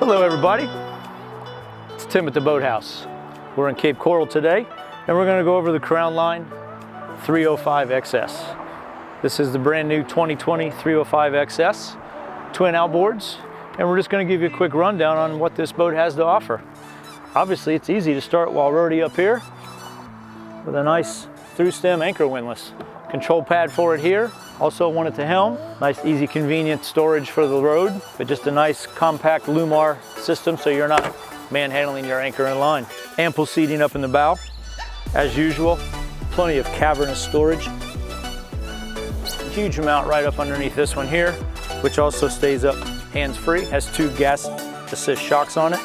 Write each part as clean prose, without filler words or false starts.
Hello everybody, it's Tim at the Boathouse. We're in Cape Coral today and we're going to go over the Crownline E305 XS. This is the brand new 2020 E305 XS, twin outboards, and we're just going to give you a quick rundown on what this boat has to offer. Obviously it's easy to start while we're already up here with a nice through stem anchor windlass. Control pad for it here. Also one at the helm. Nice, easy, convenient storage for the road, but just a nice compact Lumar system so you're not manhandling your anchor in line. Ample seating up in the bow. As usual, plenty of cavernous storage. Huge amount right up underneath this one here, which also stays up hands-free. Has two gas assist shocks on it,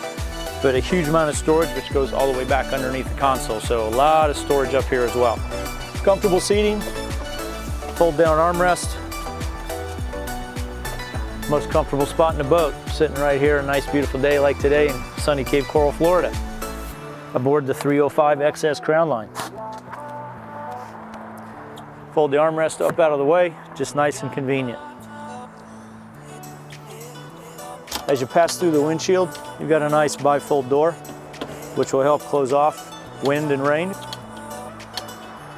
but a huge amount of storage which goes all the way back underneath the console. So a lot of storage up here as well. Comfortable seating. Fold down armrest. Most comfortable spot in the boat. Sitting right here, a nice beautiful day like today in sunny Cape Coral, Florida. Aboard the E305 XS Crownline. Fold the armrest up out of the way, just nice and convenient. As you pass through the windshield, you've got a nice bifold door, which will help close off wind and rain.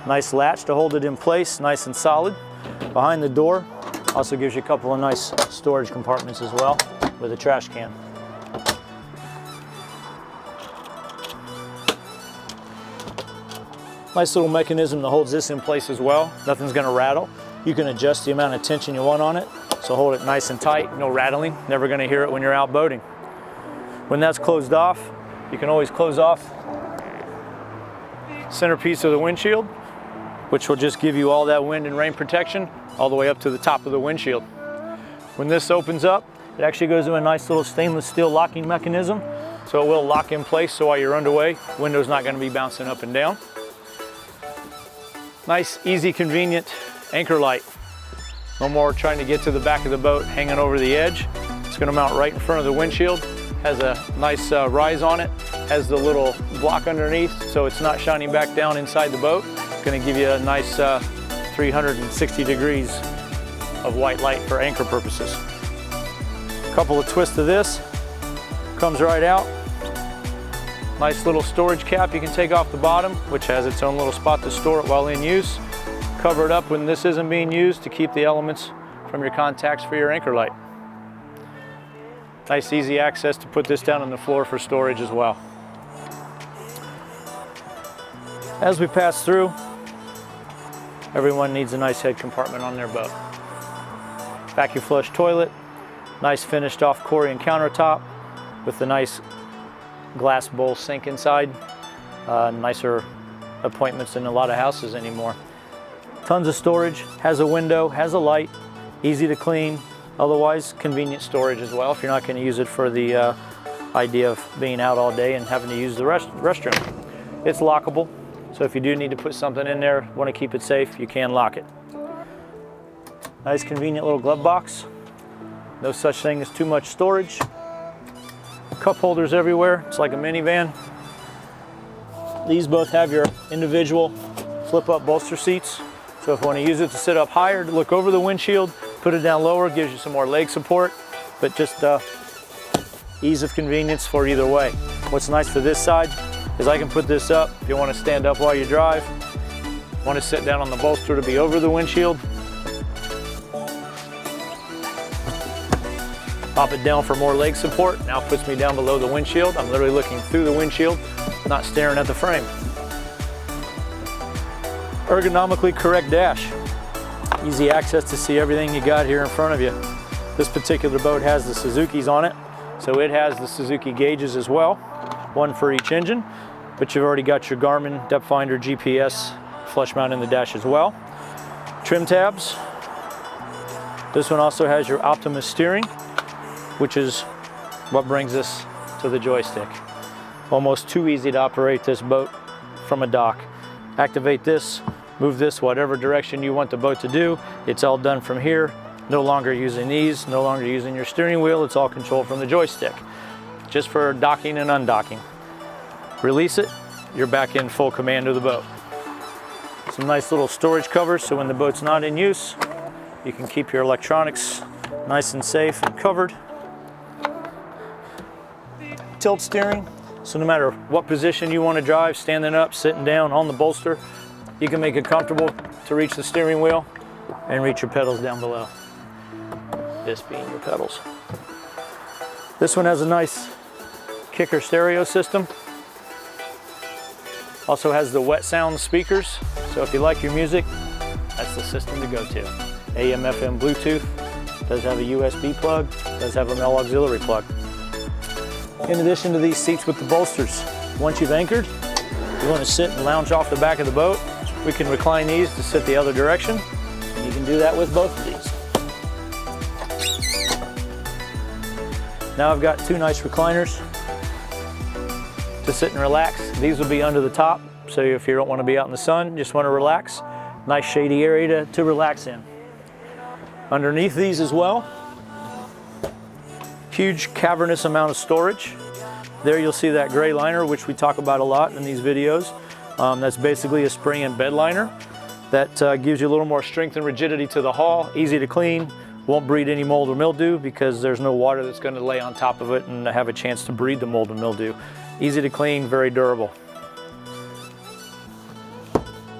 Nice latch to hold it in place, nice and solid. Behind the door also gives you a couple of nice storage compartments as well with a trash can. Nice little mechanism that holds this in place as well. Nothing's going to rattle. You can adjust the amount of tension you want on it, so hold it nice and tight, no rattling. Never going to hear it when you're out boating. When that's closed off, you can always close off centerpiece of the windshield, which will just give you all that wind and rain protection all the way up to the top of the windshield. When this opens up, it actually goes to a nice little stainless steel locking mechanism, so it will lock in place so while you're underway, window's not going to be bouncing up and down. Nice, easy, convenient anchor light. No more trying to get to the back of the boat hanging over the edge. It's going to mount right in front of the windshield. Has a nice rise on it. Has the little block underneath so it's not shining back down inside the boat. Going to give you a nice 360 degrees of white light for anchor purposes. A couple of twists of this, comes right out. Nice little storage cap you can take off the bottom, which has its own little spot to store it while in use. Cover it up when this isn't being used to keep the elements from your contacts for your anchor light. Nice easy access to put this down on the floor for storage as well. As we pass through, everyone needs a nice head compartment on their boat. Vacuum flush toilet, nice finished off Corian countertop with the nice glass bowl sink inside. Nicer appointments in a lot of houses anymore. Tons of storage, has a window, has a light, easy to clean. Otherwise, convenient storage as well if you're not going to use it for the idea of being out all day and having to use the restroom. It's lockable. So if you do need to put something in there, want to keep it safe, you can lock it. Nice convenient little glove box. No such thing as too much storage. Cup holders everywhere, it's like a minivan. These both have your individual flip up bolster seats. So if you want to use it to sit up higher, to look over the windshield, put it down lower, gives you some more leg support, but just ease of convenience for either way. What's nice for this side is I can put this up if you want to stand up while you drive, want to sit down on the bolster to be over the windshield. Pop it down for more leg support. Now it puts me down below the windshield. I'm literally looking through the windshield, not staring at the frame. Ergonomically correct dash. Easy access to see everything you got here in front of you. This particular boat has the Suzuki's on it, so it has the Suzuki gauges as well. One for each engine, but you've already got your Garmin depth finder GPS flush mount in the dash as well. Trim tabs. This one also has your Optimus steering, which is what brings us to the joystick. Almost too easy to operate this boat from a dock. Activate this, move this whatever direction you want the boat to do. It's all done from here. No longer using these, no longer using your steering wheel. It's all controlled from the joystick. Just for docking and undocking. Release it, you're back in full command of the boat. Some nice little storage covers so when the boat's not in use, you can keep your electronics nice and safe and covered. tilt steering, so no matter what position you want to drive, standing up, sitting down, on the bolster, you can make it comfortable to reach the steering wheel and reach your pedals down below. This being your pedals. This one has a nice kicker stereo system. Also has the wet sound speakers, so if you like your music, that's the system to go to. AM, FM, Bluetooth, does have a USB plug, does have a male auxiliary plug. In addition to these seats with the bolsters, once you've anchored, you want to sit and lounge off the back of the boat, we can recline these to sit the other direction, and you can do that with both of these. Now I've got two nice recliners to sit and relax. These will be under the top, so if you don't want to be out in the sun, just want to relax, nice shady area to relax in. Underneath these as well, huge cavernous amount of storage. There you'll see that gray liner, which we talk about a lot in these videos. That's basically a spring and bed liner that gives you a little more strength and rigidity to the hull, easy to clean, won't breed any mold or mildew because there's no water that's going to lay on top of it and have a chance to breed the mold and mildew. Easy to clean, very durable.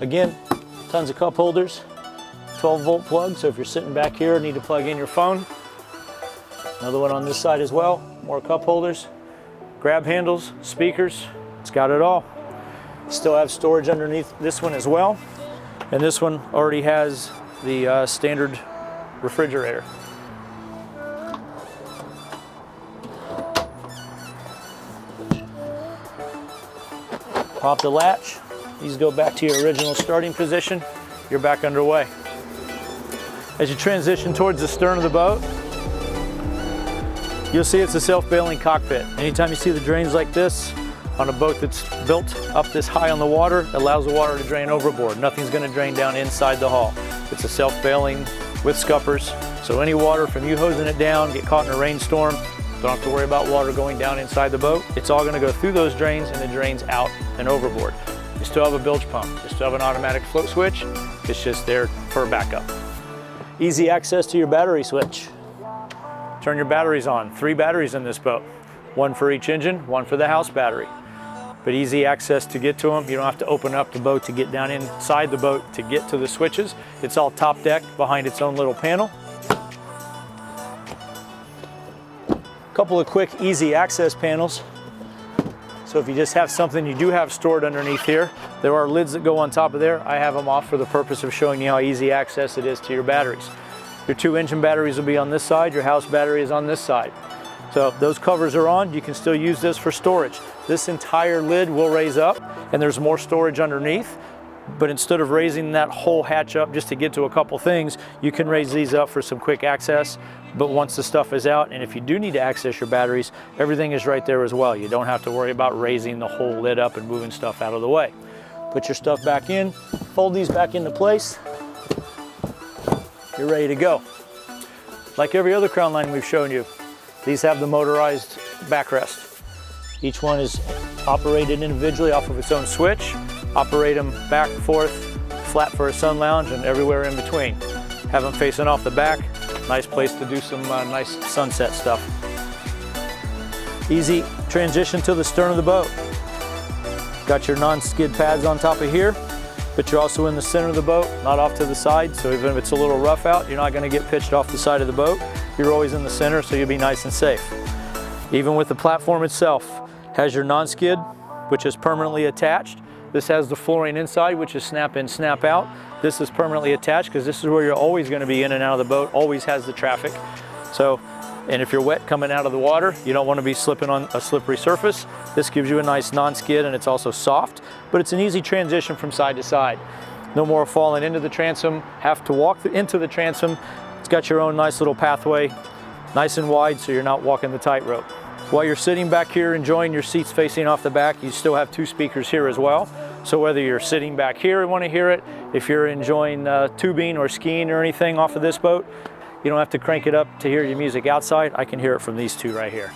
Again, tons of cup holders, 12-volt plug, so if you're sitting back here and need to plug in your phone. Another one on this side as well, more cup holders, grab handles, speakers, it's got it all. Still have storage underneath this one as well, and this one already has the standard refrigerator. Pop the latch, these go back to your original starting position, you're back underway. As you transition towards the stern of the boat, you'll see it's a self-bailing cockpit. Anytime you see the drains like this on a boat that's built up this high on the water, it allows the water to drain overboard. Nothing's going to drain down inside the hull. It's a self-bailing with scuppers, so any water from you hosing it down, get caught in a rainstorm, don't have to worry about water going down inside the boat. It's all going to go through those drains and the drains out and overboard. You still have a bilge pump. You still have an automatic float switch. It's just there for backup. Easy access to your battery switch. Turn your batteries on. 3 batteries in this boat. 1 for each engine, 1 for the house battery. But easy access to get to them. You don't have to open up the boat to get down inside the boat to get to the switches. It's all top deck behind its own little panel. A couple of quick easy access panels. So if you just have something you do have stored underneath here, there are lids that go on top of there. I have them off for the purpose of showing you how easy access it is to your batteries. Your 2 engine batteries will be on this side, your house battery is on this side. So if those covers are on, you can still use this for storage. This entire lid will raise up and there's more storage underneath, but instead of raising that whole hatch up just to get to a couple things, you can raise these up for some quick access. But once the stuff is out, and if you do need to access your batteries, everything is right there as well. You don't have to worry about raising the whole lid up and moving stuff out of the way. Put your stuff back in, fold these back into place, you're ready to go. Like every other Crownline we've shown you, these have the motorized backrest. Each one is operated individually off of its own switch. Operate them back, forth, flat for a sun lounge, and everywhere in between. Have them facing off the back. Nice place to do some nice sunset stuff. Easy transition to the stern of the boat. Got your non-skid pads on top of here, but you're also in the center of the boat, not off to the side, so even if it's a little rough out, you're not going to get pitched off the side of the boat. You're always in the center, so you'll be nice and safe. Even with the platform itself, has your non-skid, which is permanently attached. This has the flooring inside, which is snap in, snap out. This is permanently attached because this is where you're always going to be in and out of the boat, always has the traffic. So, and if you're wet coming out of the water, you don't want to be slipping on a slippery surface. This gives you a nice non-skid and it's also soft, but it's an easy transition from side to side. No more falling into the transom, have to walk into the transom. It's got your own nice little pathway, nice and wide so you're not walking the tightrope. While you're sitting back here enjoying your seats facing off the back, you still have 2 speakers here as well. So whether you're sitting back here and want to hear it, if you're enjoying tubing or skiing or anything off of this boat, you don't have to crank it up to hear your music outside. I can hear it from these 2 right here.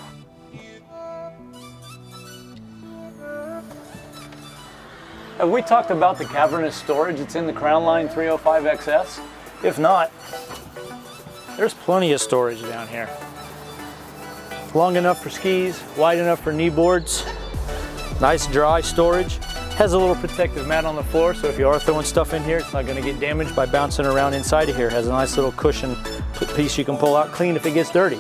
Have we talked about the cavernous storage that's in the Crownline E305 XS? If not, there's plenty of storage down here. long enough for skis, wide enough for knee boards. Nice dry storage. Has a little protective mat on the floor, so if you are throwing stuff in here, it's not going to get damaged by bouncing around inside of here. Has a nice little cushion piece you can pull out, clean if it gets dirty.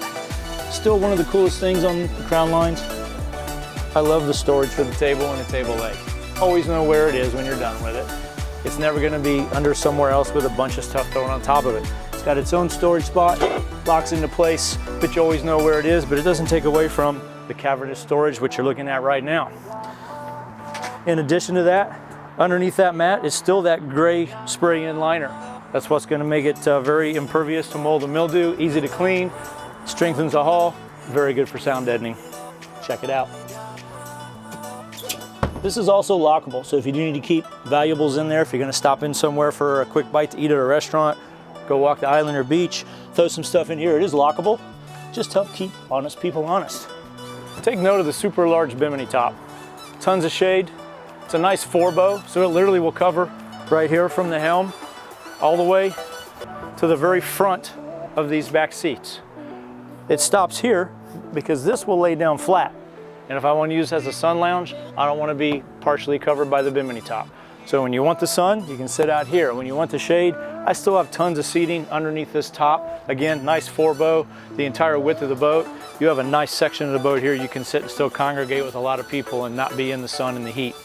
Still one of the coolest things on the Crownlines. I love the storage for the table and the table leg. Always know where it is when you're done with it. It's never going to be under somewhere else with a bunch of stuff thrown on top of it. It's got its own storage spot, locks into place, but you always know where it is, but it doesn't take away from the cavernous storage, which you're looking at right now. In addition to that, underneath that mat is still that gray spray-in liner. That's what's going to make it very impervious to mold and mildew, easy to clean, strengthens the hull, very good for sound deadening. Check it out. This is also lockable, so if you do need to keep valuables in there, if you're going to stop in somewhere for a quick bite to eat at a restaurant, go walk the island or beach, throw some stuff in here, it is lockable. Just help keep honest people honest. Take note of the super large Bimini top. Tons of shade. It's a nice 4-bow, so it literally will cover right here from the helm all the way to the very front of these back seats. It stops here because this will lay down flat. And if I want to use it as a sun lounge, I don't want to be partially covered by the Bimini top. So when you want the sun, you can sit out here. When you want the shade, I still have tons of seating underneath this top. Again, nice 4-bow, the entire width of the boat. You have a nice section of the boat here. You can sit and still congregate with a lot of people and not be in the sun and the heat.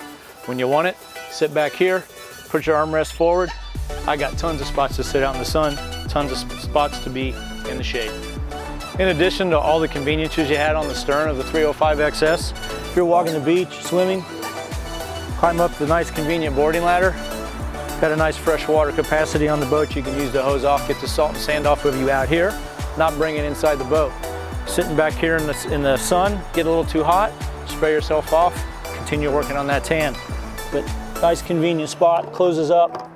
When you want it, sit back here, put your armrest forward. I got tons of spots to sit out in the sun, tons of spots to be in the shade. In addition to all the conveniences you had on the stern of the 305 XS, if you're walking the beach, swimming, climb up the nice convenient boarding ladder. Got a nice fresh water capacity on the boat you can use to hose off, get the salt and sand off of you out here, not bring it inside the boat. Sitting back here in the sun, get a little too hot, spray yourself off, continue working on that tan. But nice convenient spot, closes up,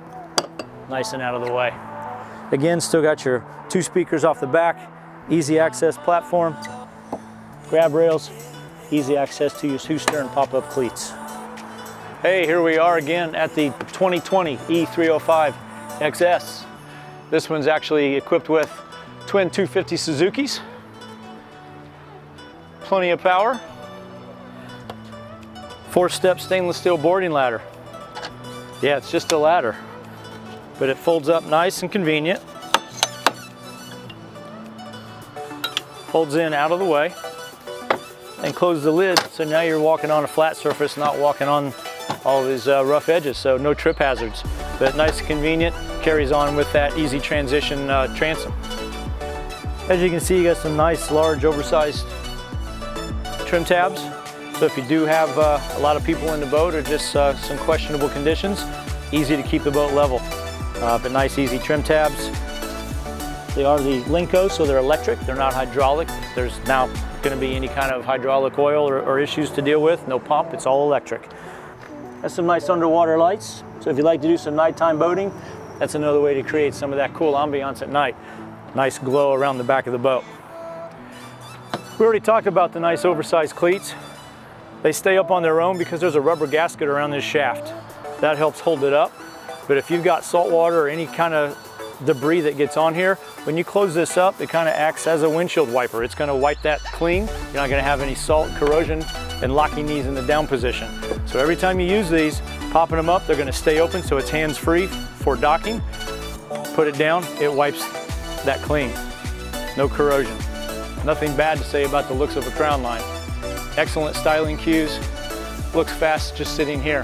nice and out of the way. Again, still got your 2 speakers off the back, easy access platform, grab rails, easy access to your 2 stern pop-up cleats. Hey, here we are again at the 2020 E305 XS. This one's actually equipped with twin 250 Suzukis, plenty of power, 4-step stainless steel boarding ladder. Yeah, it's just a ladder, but it folds up nice and convenient. Folds in out of the way and close the lid, so now you're walking on a flat surface, not walking on all these rough edges, so no trip hazards. But nice and convenient, carries on with that easy transition transom. As you can see, you got some nice large oversized trim tabs. So if you do have a lot of people in the boat or just some questionable conditions, easy to keep the boat level. But nice easy trim tabs. They are the Lenco, so they're electric, they're not hydraulic. There's now going to be any kind of hydraulic oil or issues to deal with, no pump, it's all electric. Has some nice underwater lights, so if you like to do some nighttime boating, that's another way to create some of that cool ambiance at night. Nice glow around the back of the boat. We already talked about the nice oversized cleats. They stay up on their own because there's a rubber gasket around this shaft. That helps hold it up. But if you've got salt water or any kind of debris that gets on here, when you close this up, it kind of acts as a windshield wiper. It's going to wipe that clean. You're not going to have any salt, corrosion, and locking these in the down position. So every time you use these, popping them up, they're going to stay open so it's hands-free for docking. Put it down, it wipes that clean. No corrosion. Nothing bad to say about the looks of a Crownline. Excellent styling cues. Looks fast just sitting here.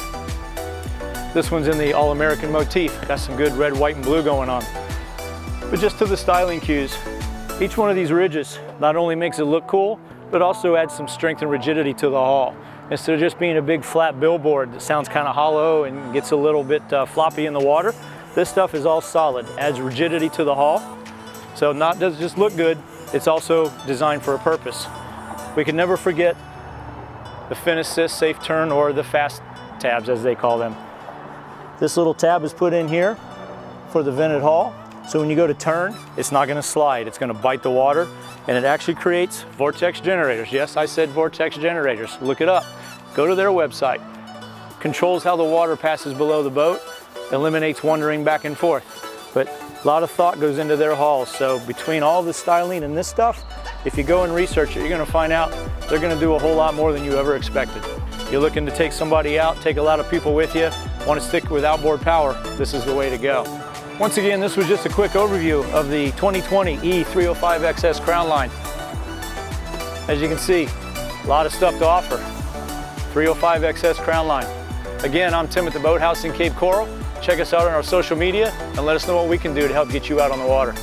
This one's in the all-American motif. Got some good red, white, and blue going on. But just to the styling cues, each one of these ridges not only makes it look cool, but also adds some strength and rigidity to the hull. Instead of just being a big flat billboard that sounds kind of hollow and gets a little bit floppy in the water, this stuff is all solid, adds rigidity to the hull. So not does just look good, it's also designed for a purpose. We can never forget the F.A.S.T safe turn, or the F.A.S.T tabs as they call them. This little tab is put in here for the vented hull. So when you go to turn, it's not going to slide. It's going to bite the water, and it actually creates vortex generators. Yes, I said vortex generators. Look it up. Go to their website. Controls how the water passes below the boat, eliminates wandering back and forth. But a lot of thought goes into their hulls. So between all the styling and this stuff, if you go and research it, you're going to find out they're going to do a whole lot more than you ever expected. You're looking to take somebody out, take a lot of people with you, want to stick with outboard power, this is the way to go. Once again, this was just a quick overview of the 2020 E305 XS Crownline. As you can see, a lot of stuff to offer. 305 XS Crownline. Again, I'm Tim at the Boathouse in Cape Coral. Check us out on our social media and let us know what we can do to help get you out on the water.